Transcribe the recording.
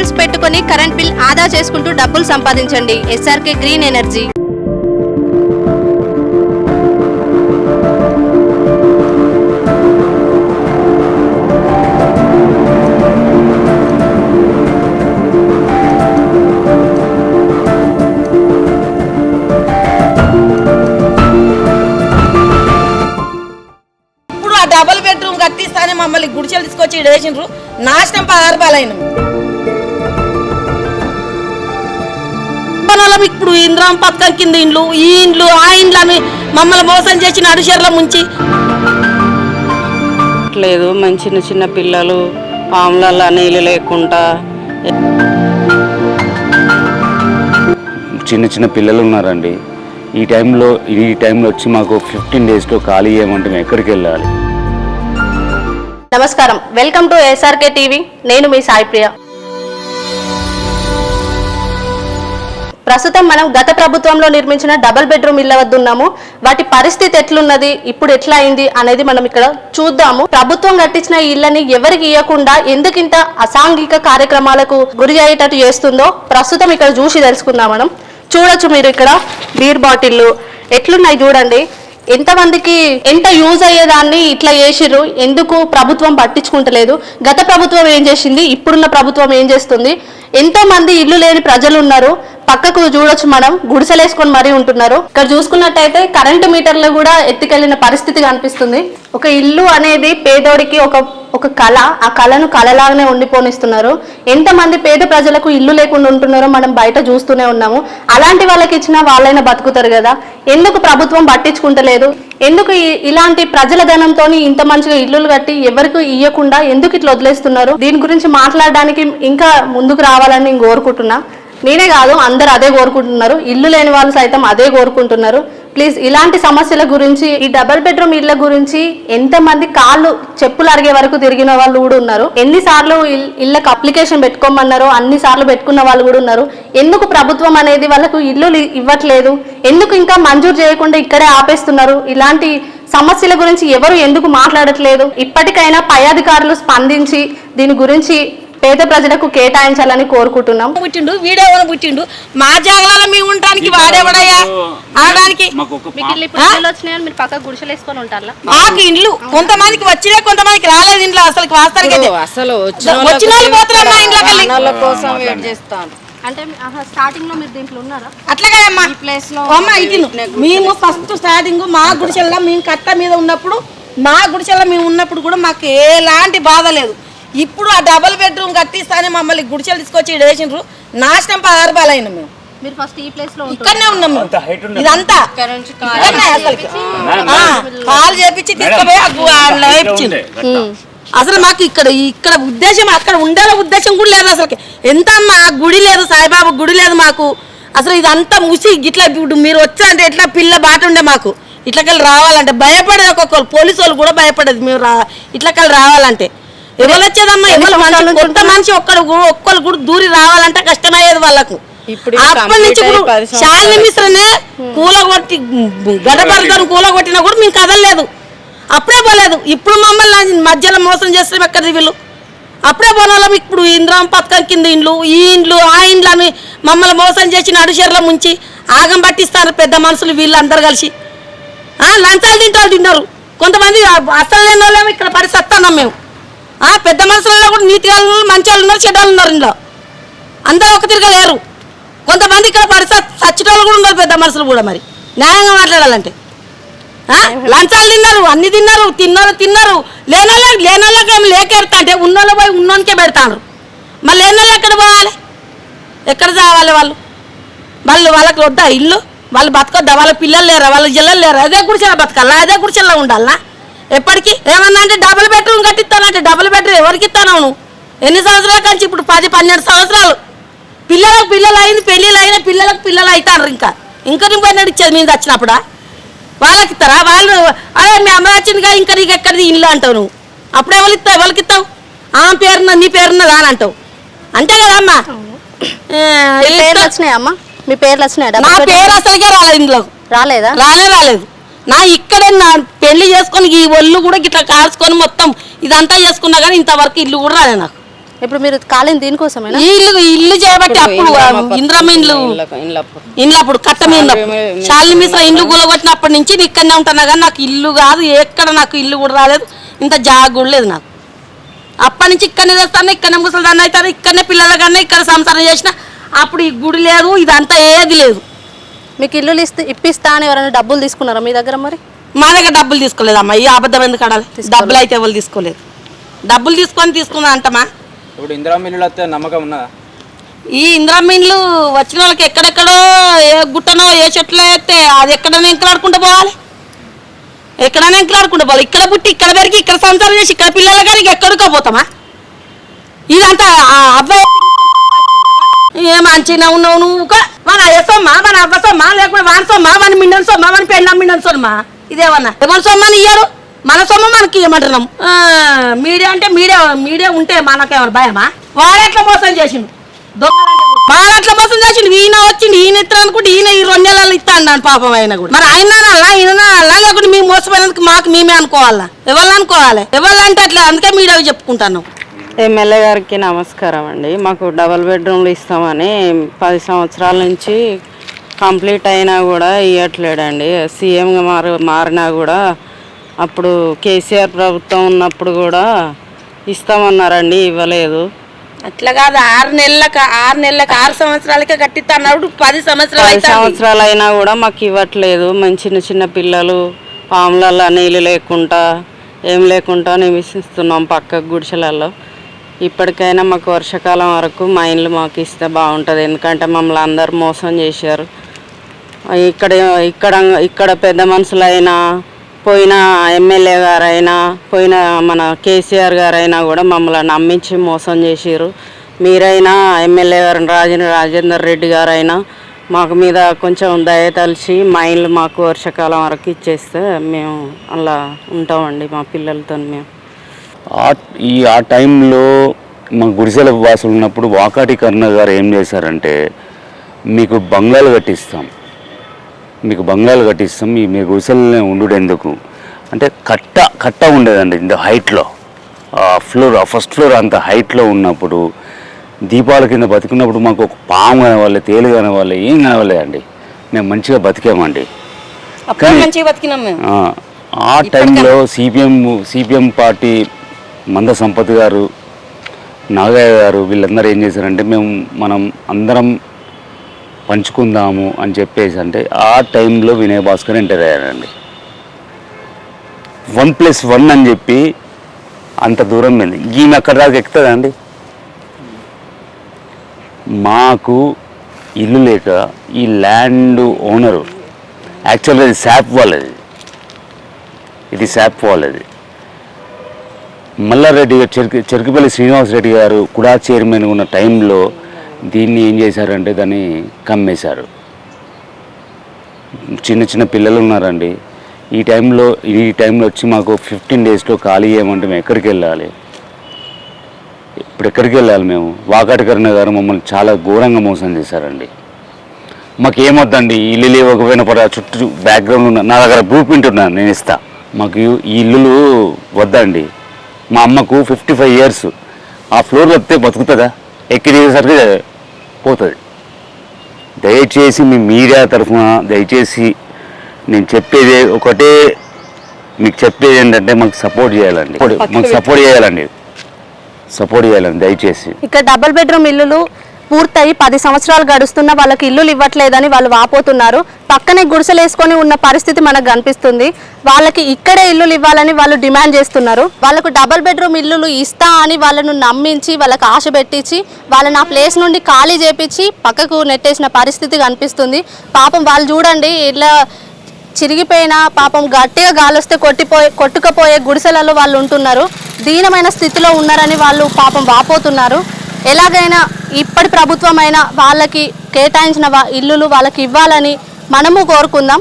Panels పెట్టుకొని current bill ఆదా చేసుకుంటూ డబ్బులు సంపాదించండి. SRK green energy. Double bedroom కట్టిస్తానే మమ్మల్ని గుడిచెలు తీసుకొచ్చి వేసిండ్రు. నాశనం 16 రూపాయలు అయిన ఇప్పుడు ఇంద్రాం పథకం కింద ఇండ్లు, ఈ ఇండ్లు, ఆ ఇండ్లు అని మమ్మల్ని మోసం చేసిన అడిషర్ల ముంచి లేదు. మంచి చిన్న చిన్న పిల్లలు పాములలో నీళ్ళు లేకుండా చిన్న చిన్న పిల్లలు ఉన్నారండి. ఈ టైంలో వచ్చి మాకు 15 డేస్లో ఖాళీ చేయమంటే మేము ఎక్కడికి వెళ్ళాలి? నమస్కారం, వెల్కమ్ టు SRK టీవీ. నేను మీ సాయిప్రియ. ప్రస్తుతం మనం గత ప్రభుత్వంలో నిర్మించిన డబుల్ బెడ్రూమ్ ఇళ్ల వద్ద ఉన్నాము. వాటి పరిస్థితి ఎట్లున్నది, ఇప్పుడు ఎట్లా అయింది అనేది మనం ఇక్కడ చూద్దాము. ప్రభుత్వం కట్టించిన ఇళ్లని ఎవరికి ఇవ్వకుండా ఎందుకింత అసాంఘిక కార్యక్రమాలకు గురి అయ్యేటట్టు చేస్తుందో ప్రస్తుతం ఇక్కడ చూసి తెలుసుకుందాం. మనం చూడొచ్చు, మీరు ఇక్కడ బీర్ బాటిల్లు ఎట్లున్నాయి చూడండి. ఎంతమందికి ఎంత యూజ్ అయ్యేదాన్ని ఇట్లా చేసిర్రు. ఎందుకు ప్రభుత్వం పట్టించుకుంటలేదు? గత ప్రభుత్వం ఏం చేసింది, ఇప్పుడున్న ప్రభుత్వం ఏం చేస్తుంది? ఎంతో మంది ఇల్లు లేని ప్రజలు ఉన్నారు. పక్కకు చూడొచ్చు, మనం గుడిసెలేసుకొని మరీ ఉంటున్నారు. ఇక్కడ చూసుకున్నట్టయితే కరెంటు మీటర్లు కూడా ఎత్తుకెళ్లిన పరిస్థితి కనిపిస్తుంది. ఒక ఇల్లు అనేది పేదోడికి ఒక కళ. ఆ కళను కళలాగానే ఉండిపోనిస్తున్నారు. ఎంతమంది పేద ప్రజలకు ఇల్లు లేకుండా ఉంటున్నారో మనం బయట చూస్తూనే ఉన్నాము. అలాంటి వాళ్ళకి ఇచ్చినా వాళ్ళైనా బతుకుతారు కదా. ఎందుకు ప్రభుత్వం పట్టించుకుంటలేదు? ఎందుకు ఇలాంటి ప్రజల ధనంతో ఇంత మంచిగా ఇల్లులు కట్టి ఎవరికి ఇవ్వకుండా ఎందుకు ఇట్లా వదిలేస్తున్నారు? దీని గురించి మాట్లాడడానికి ఇంకా ముందుకు రావాలని నేను కోరుకుంటున్నా. నేనే కాదు, అందరు అదే కోరుకుంటున్నారు. ఇల్లు లేని వాళ్ళు సైతం అదే కోరుకుంటున్నారు. ప్లీజ్ ఇలాంటి సమస్యల గురించి, ఈ డబుల్ బెడ్రూమ్ ఇళ్ల గురించి ఎంతమంది కాళ్ళు చెప్పులు అరిగే వరకు తిరిగిన వాళ్ళు కూడా ఉన్నారు. ఎన్నిసార్లు ఇళ్ళకి అప్లికేషన్ పెట్టుకోమన్నారో అన్నిసార్లు పెట్టుకున్న వాళ్ళు కూడా ఉన్నారు. ఎందుకు ప్రభుత్వం అనేది వాళ్ళకు ఇల్లు ఇవ్వట్లేదు? ఎందుకు ఇంకా మంజూరు చేయకుండా ఇక్కడే ఆపేస్తున్నారు? ఇలాంటి సమస్యల గురించి ఎవరు ఎందుకు మాట్లాడట్లేదు? ఇప్పటికైనా పై అధికారులు స్పందించి దీని గురించి పేద ప్రజలకు కేటాయించాలని కోరుకుంటున్నాం. పుట్టిండు వీడేవో పుట్టిండు, మా జాగలలో మేము ఉండడానికి వాడేవాడయ్యా ఆడడానికి. మీరు పక్క గుడిసెలు వేసుకొని ఉంటారా? మాకు ఇండ్లు కొంతమందికి వచ్చినా కొంతమందికి రాలేదు. ఇంట్లో అసలు వాస్తవానికి అసలు వచ్చిన వాళ్ళు పోతారమ్మా ఇంట్లో కోసం వెయిట్ చేస్తాను. అంటే స్టార్టింగ్ లో మీరు దీంట్లో ఉన్నారా? అట్లాగే అమ్మా ఈ ప్లేస్ లో అమ్మా ఇటు మేము ఫస్ట్ స్టార్టింగ్ మా గుడిసెల్లో మేము కట్ట మీద ఉన్నప్పుడు, మా గుడిసెల్లో మేము ఉన్నప్పుడు కూడా మాకు ఎలాంటి బాధ లేదు. ఇప్పుడు ఆ డబుల్ బెడ్రూమ్ కట్టిస్తానే మమ్మల్ని గుడిచెలు తీసుకొచ్చి వేసిండ్రు. నాశనం 16 రూపాయలు అయినా మేము. మీరు ఫస్ట్ ఈ ప్లేస్ లో ఇక్కడనే ఉన్నాం. ఇదంతా కాల్ చేపించి తీసుకుపోయి అసలు మాకు ఇక్కడ ఉద్దేశం అక్కడ ఉండే ఉద్దేశం కూడా లేదు. అసలు ఎంత మా గుడి లేదు, సాయిబాబా గుడి లేదు మాకు. అసలు ఇదంతా ముసి ఇట్లా ఇప్పుడు మీరు వచ్చారంటే ఎట్లా పిల్ల బాట ఉండే మాకు. ఇట్లకెళ్ళి రావాలంటే భయపడేది, ఒక్కొక్కరు పోలీసు వాళ్ళు కూడా భయపడేది మేము ఇట్లకెళ్ళి రావాలంటే. ఎవరు వచ్చేదమ్మా, ఎవరు కొత్త మనిషి ఒక్కరు కూడా దూరి రావాలంటే కష్టమయ్యేది వాళ్ళకు. అప్పటి నుంచి శాలిని మిశ్రనే కూలగొట్టి గడపడతాను కూలగొట్టినా కూడా మేము కదలలేదు. అప్పుడే పోలేదు. ఇప్పుడు మమ్మల్ని మధ్యలో మోసం చేస్తారు ఎక్కడిది వీళ్ళు. అప్పుడే పోనాలం. ఇప్పుడు ఇంద్రాం పథకం కింద ఇండ్లు, ఈ ఇండ్లు, ఆ ఇండ్లు అని మమ్మల్ని మోసం చేసిన అడిషర్ల ముంచి ఆగం పట్టిస్తారు పెద్ద మనుషులు వీళ్ళందరూ కలిసి. లంచాలు తింటారు. కొంతమంది అసలు లేని వాళ్ళేమో ఇక్కడ పరిస్థితున్నాం మేము. పెద్ద మనుషులలో కూడా నీతి వాళ్ళు మంచి వాళ్ళు ఉన్నారు, చెడ్డలు ఉన్నారు. ఇంట్లో అందరూ ఒక తిరిగా లేరు. కొంతమంది ఇక్కడ సచ్చిటోళ్ళు కూడా ఉన్నారు పెద్ద మనుషులు కూడా. మరి న్యాయంగా మాట్లాడాలంటే లంచాలు తిన్నారు, అన్ని తిన్నారు. లేనోళ్ళకి ఏమి లేకెడతా అంటే ఉన్నోళ్ళు పోయి ఉన్నోనికే పెడతాను. మళ్ళీ లేనోళ్ళు ఎక్కడ పోవాలి? ఎక్కడ చావాలి వాళ్ళకి వద్దా ఇల్లు? వాళ్ళు బతకొద్దా? వాళ్ళ పిల్లలు లేరా? వాళ్ళ జిల్లలు లేరా? అదే గుడిచెల్లో బతకాలా? అదే గుడిచెల్లో ఉండాలనా? ఎప్పటికీ ఏమన్నా అంటే డబుల్ బెడ్రూమ్ కట్టిస్తానంటే డబుల్ బెడ్రూమ్ ఎవరికి ఇస్తాను? ఎన్ని సంవత్సరాల కంచి ఇప్పుడు 10-12 సంవత్సరాలు పిల్లలు అయింది, పెళ్ళిళ్ళు అయినా పిల్లలకు పిల్లలు అవుతారు. ఇంకా పోయినాడు ఇచ్చేది మేము వచ్చినప్పుడా? వాళ్ళకి ఇస్తారా? వాళ్ళు అదే మీ అమ్మ వచ్చిందిగా ఇంకా నీకు ఎక్కడిది ఇల్లు అంటావు నువ్వు. అప్పుడు ఎవరికి ఇస్తావు? నీ పేరున్న రాని అంటావు. అంతే కదమ్మా. వచ్చినాయమ్మా మీ పేర్లు వచ్చినాయా? నా పేరు అసలుకే రాలేదు. ఇంట్లో రాలేదా? రాలేదు. నా ఇక్కడే నా పెళ్లి చేసుకొని ఈ ఒళ్ళు కూడా ఇట్లా కాల్చుకొని మొత్తం ఇదంతా చేసుకున్నా కానీ ఇంతవరకు ఇల్లు కూడా రాలే నాకు. ఇప్పుడు మీరు కాలేని దీనికోసమేనా? ఈ ఇల్లు చేయబట్టి అప్పుడు ఇంద్రమ్మ ఇండ్లు అప్పుడు కట్టమీద శాలిని మిశ్ర ఇండ్లు కూలగొట్టినప్పటి నుంచి నేను ఇక్కడనే ఉంటున్నా కానీ నాకు ఇల్లు కాదు, ఎక్కడ నాకు ఇల్లు కూడా రాలేదు, ఇంత జాగ కూడా లేదు నాకు. అప్పటి నుంచి ఇక్కడనే చేస్తాను, ఇక్కడనే ముసలిదాన్ని అవుతారు, ఇక్కడనే పిల్లల కన్నా ఇక్కడ సంసారం చేసిన. అప్పుడు ఈ గుడి లేదు, ఇదంతా ఏది లేదు. మీకు ఇల్లు ఇప్పిస్తా అని ఎవరైనా డబ్బులు తీసుకున్నారా మీ దగ్గర? మరి మా దగ్గర డబ్బులు తీసుకోలేదు అమ్మా, ఈ అబద్ధం ఎందుకు అడాలి? డబ్బులు అయితే ఎవరు తీసుకోలేదు. డబ్బులు తీసుకున్నా అంటమా? ఇప్పుడు ఇందిరమ్మ ఇల్లు వస్తే నమ్మకం ఉన్నదా? ఈ ఇందిరమ్మ ఇల్లు వచ్చిన వాళ్ళకి ఎక్కడెక్కడో ఏ గుట్టనో ఏ చెట్లో వేస్తే అది ఎక్కడైనా ఎంకలాడుకుంటూ పోవాలి, ఎక్కడైనా ఎంకలాడుకుంటూ పోవాలి. ఇక్కడ పుట్టి ఇక్కడ పెరిగి ఇక్కడ సంసారం చేసి ఇక్కడ పిల్లల గారికి ఎక్కడికో పోతామా? ఇదంతా అబ్బాయి ఏ మంచిగా ఉన్నావు నువ్వు, మన సొమ్మా మన అవ్వ సొమ్మా లేకపోతే వాని సొమ్మా మన మిండని సొమ్మా మన పెళ్ళ మిండని సొమ్మా? ఇదేమన్నా ఎవరి సొమ్మని ఇయ్యారు, మన సొమ్మ మనకి ఇవ్వమంటున్నాం. మీడియా అంటే మీడియా ఉంటే మనకేమన్నా భయమా? వాడెట్లా మోసం చేసిండు, వాడెట్లా మోసం చేసిండు. ఈయన వచ్చిండు, ఈయన ఇస్తా అనుకుంటే ఈయన ఈ 2 నెలలు ఇస్తా అన్నాను పాపం. ఆయన కూడా మరి ఆయన ఈయన లేకుంటే మేము మోసపోయినందుకు మాకు మేమే అనుకోవాలా? ఎవరు అనుకోవాలి? ఎవరు అంటే అట్లా, అందుకే మీడియా చెప్పుకుంటాను. ఎమ్మెల్యే గారికి నమస్కారం అండి. మాకు డబుల్ బెడ్రూమ్లు ఇస్తామని 10 సంవత్సరాల నుంచి కంప్లీట్ అయినా కూడా ఇవ్వట్లేడండి. సీఎంగా మారినా కూడా అప్పుడు కేసీఆర్ ప్రభుత్వం ఉన్నప్పుడు కూడా ఇస్తామన్నారండి, ఇవ్వలేదు. అట్లా కాదు, 6 నెలలకు 6 సంవత్సరాలకే కట్టిస్తా అన్నాడు. 10 సంవత్సరాలు అయినా కూడా మాకు ఇవ్వట్లేదు. చిన్న చిన్న పిల్లలు పాములలో నీళ్ళు లేకుండా ఏం లేకుండా నివసిస్తున్నాం పక్క గుడిసెలలో. ఇప్పటికైనా మాకు వర్షాకాలం వరకు మా ఇల్లు మాకు ఇస్తే బాగుంటుంది, ఎందుకంటే మమ్మల్ని అందరు మోసం చేశారు. ఇక్కడ పెద్ద మనుషులైనా, పోయిన ఎమ్మెల్యే గారైనా, పోయిన మన కేసీఆర్ గారైనా కూడా మమ్మల్ని నమ్మించి మోసం చేసారు. మీరైనా ఎమ్మెల్యే గారు రాజేందర్ రెడ్డి గారైనా మాకు మీద కొంచెం దయ తలిచి మా ఇల్లు మాకు వర్షాకాలం వరకు ఇచ్చేస్తే మేము అలా ఉంటామండి మా పిల్లలతో. మేము ఆ టైంలో మా గుడిసెల వాసులు ఉన్నప్పుడు వాకాటి కరుణ గారు ఏం చేశారంటే, మీకు బంగ్లాలు కట్టిస్తాం, మీ గుడిసెలనే ఉండుడెందుకు అంటే కట్ట ఉండేదండి ఇంత హైట్లో. ఫస్ట్ ఫ్లోర్ అంత హైట్లో ఉన్నప్పుడు దీపాల కింద బతికున్నప్పుడు మాకు ఒక పాము కనవాలి, తేలు కనవాలి, ఏం కనవాలేదండి. మేము మంచిగా బతికామండి. ఆ టైంలో సిపిఎం పార్టీ మంద సంపత్ గారు, నాగయ్య గారు వీళ్ళందరూ ఏం చేశారంటే, మనం అందరం పంచుకుందాము అని చెప్పేసి అంటే ఆ టైంలో వినయ్ భాస్కర్ ఎంటర్ అయ్యారండి. 1+1 అని చెప్పి అంత దూరం మీద ఈమె అక్కడ దాకా ఎక్కుతుందండి. మాకు ఇల్లు లేక ఈ ల్యాండ్ ఓనరు, యాక్చువల్గా ఇది శాప్ వాళ్ళది, మల్లారెడ్డి గారు చెరుకుపల్లి శ్రీనివాసరెడ్డి గారు కూడా చైర్మన్ ఉన్న టైంలో దీన్ని ఏం చేశారంటే దాన్ని కమ్మేశారు. చిన్న పిల్లలు ఉన్నారండి. ఈ టైంలో వచ్చి మాకు 15 డేస్లో ఖాళీ చేయమంటే మేము ఎక్కడికి వెళ్ళాలి? ఇప్పుడు ఎక్కడికి వెళ్ళాలి మేము? వాకాటి కరుణ గారు మమ్మల్ని చాలా ఘోరంగా మోసం చేశారండి. మాకు ఏమొద్దండి, ఇల్లు లేవకపోయినా చుట్టూ బ్యాక్గ్రౌండ్ ఉన్న నా దగ్గర బ్లూ ప్రింట్ ఉన్నాను, నేను ఇస్తా. మాకు ఈ ఇల్లులు వద్దండి. మా అమ్మకు 55 years, ఆ ఫ్లోర్లో వస్తే బతుకుతుందా? ఎక్కి దిగేసరికి పోతుంది. దయచేసి మీ మీడియా తరఫున దయచేసి నేను చెప్పేది ఒకటే, మీకు చెప్పేది ఏంటంటే మాకు సపోర్ట్ చేయాలండి, సపోర్ట్ చేయాలండి దయచేసి. ఇక్కడ డబుల్ బెడ్రూమ్ ఇల్లులు పూర్తయి 10 సంవత్సరాలు గడుస్తున్నా వాళ్ళకి ఇల్లులు ఇవ్వట్లేదని వాళ్ళు వాపోతున్నారు. పక్కనే గుడిసెలు వేసుకొని ఉన్న పరిస్థితి మనకు కనిపిస్తుంది. వాళ్ళకి ఇక్కడే ఇల్లులు ఇవ్వాలని వాళ్ళు డిమాండ్ చేస్తున్నారు. వాళ్ళకు డబుల్ బెడ్రూమ్ ఇల్లులు ఇస్తా అని వాళ్ళను నమ్మించి వాళ్ళకి ఆశ పెట్టించి వాళ్ళని ఆ ప్లేస్ నుండి ఖాళీ చేపించి పక్కకు నెట్టేసిన పరిస్థితి కనిపిస్తుంది. పాపం వాళ్ళు చూడండి, ఇలా చిరిగిపోయిన పాపం గట్టిగా గాలొస్తే కొట్టుకుపోయే గుడిసెలలో వాళ్ళు ఉంటున్నారు. దీనమైన స్థితిలో ఉన్నారని వాళ్ళు పాపం వాపోతున్నారు. ఎలాగైనా ఇప్పటి ప్రభుత్వమైనా వాళ్ళకి కేటాయించిన ఇల్లులు వాళ్ళకి ఇవ్వాలని మనము కోరుకుందాం.